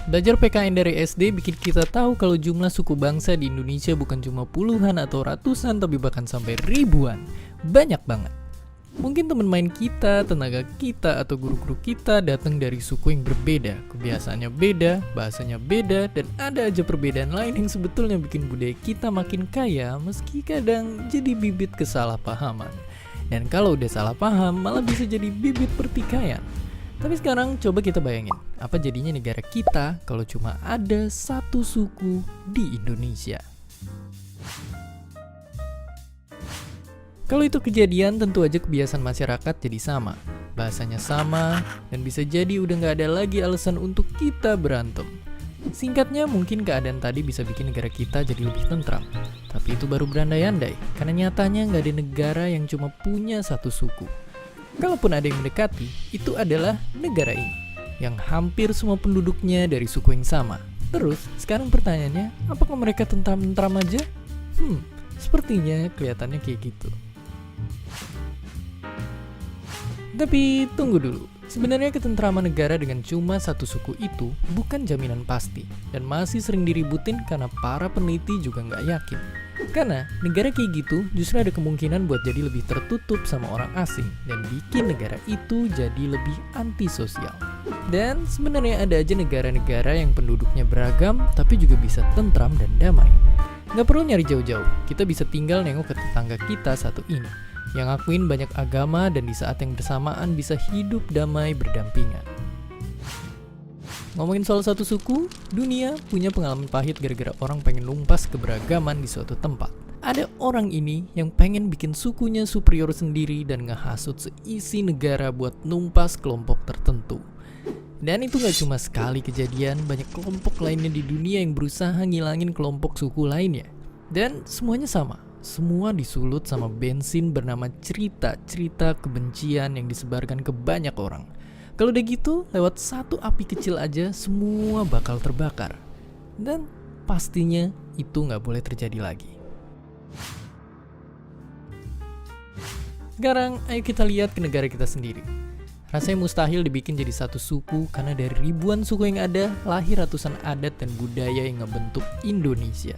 Belajar PKN dari SD bikin kita tahu kalau jumlah suku bangsa di Indonesia bukan cuma puluhan atau ratusan, tapi bahkan sampai ribuan. Banyak banget. Mungkin teman main kita, tenaga kita, atau guru-guru kita datang dari suku yang berbeda. Kebiasaannya beda, bahasanya beda, dan ada aja perbedaan lain yang sebetulnya bikin budaya kita makin kaya, meski kadang jadi bibit kesalahpahaman. Dan kalau udah salah paham, malah bisa jadi bibit pertikaian. Tapi sekarang coba kita bayangin, apa jadinya negara kita kalau cuma ada satu suku di Indonesia? Kalau itu kejadian, tentu aja kebiasaan masyarakat jadi sama, bahasanya sama, dan bisa jadi udah gak ada lagi alasan untuk kita berantem. Singkatnya, mungkin keadaan tadi bisa bikin negara kita jadi lebih tentram. Tapi itu baru berandai-andai, karena nyatanya gak ada negara yang cuma punya satu suku. Kalaupun ada yang mendekati, itu adalah negara ini, yang hampir semua penduduknya dari suku yang sama. Terus, sekarang pertanyaannya, apakah mereka tentram-tentram aja? Sepertinya kelihatannya kayak gitu. Tapi tunggu dulu, sebenarnya ketentraman negara dengan cuma satu suku itu bukan jaminan pasti, dan masih sering diributin karena para peneliti juga nggak yakin. Karena negara kayak gitu justru ada kemungkinan buat jadi lebih tertutup sama orang asing dan bikin negara itu jadi lebih antisosial. Dan sebenarnya ada aja negara-negara yang penduduknya beragam tapi juga bisa tentram dan damai. Nggak perlu nyari jauh-jauh, kita bisa tinggal nengok ke tetangga kita satu ini, yang ngakuin banyak agama dan di saat yang bersamaan bisa hidup damai berdampingan. Ngomongin soal satu suku, dunia punya pengalaman pahit gara-gara orang pengen numpas keberagaman di suatu tempat. Ada orang ini yang pengen bikin sukunya superior sendiri dan ngehasut seisi negara buat numpas kelompok tertentu. Dan itu gak cuma sekali kejadian, banyak kelompok lainnya di dunia yang berusaha ngilangin kelompok suku lainnya. Dan semuanya sama, semua disulut sama bensin bernama cerita-cerita kebencian yang disebarkan ke banyak orang. Kalau udah gitu, lewat satu api kecil aja semua bakal terbakar. Dan pastinya itu gak boleh terjadi lagi. Sekarang ayo kita lihat ke negara kita sendiri. Rasanya mustahil dibikin jadi satu suku karena dari ribuan suku yang ada, lahir ratusan adat dan budaya yang ngebentuk Indonesia.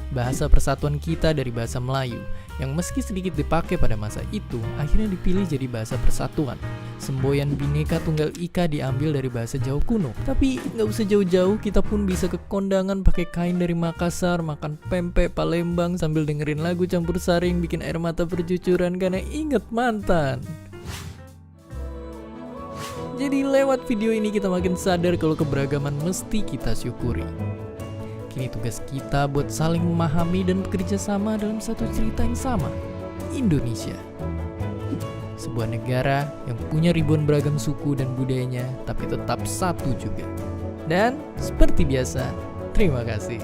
Bahasa persatuan kita dari bahasa Melayu, yang meski sedikit dipakai pada masa itu, akhirnya dipilih jadi bahasa persatuan. Semboyan Bhinneka Tunggal Ika diambil dari bahasa Jawa kuno. Tapi nggak usah jauh-jauh, kita pun bisa ke kondangan pakai kain dari Makassar, makan pempek Palembang sambil dengerin lagu campur sari yang bikin air mata bercucuran karena inget mantan. Jadi lewat video ini kita makin sadar kalau keberagaman mesti kita syukuri. Kini tugas kita buat saling memahami dan bekerja sama dalam satu cerita yang sama, Indonesia. Sebuah negara yang punya ribuan beragam suku dan budayanya, tapi tetap satu juga. Dan seperti biasa, terima kasih.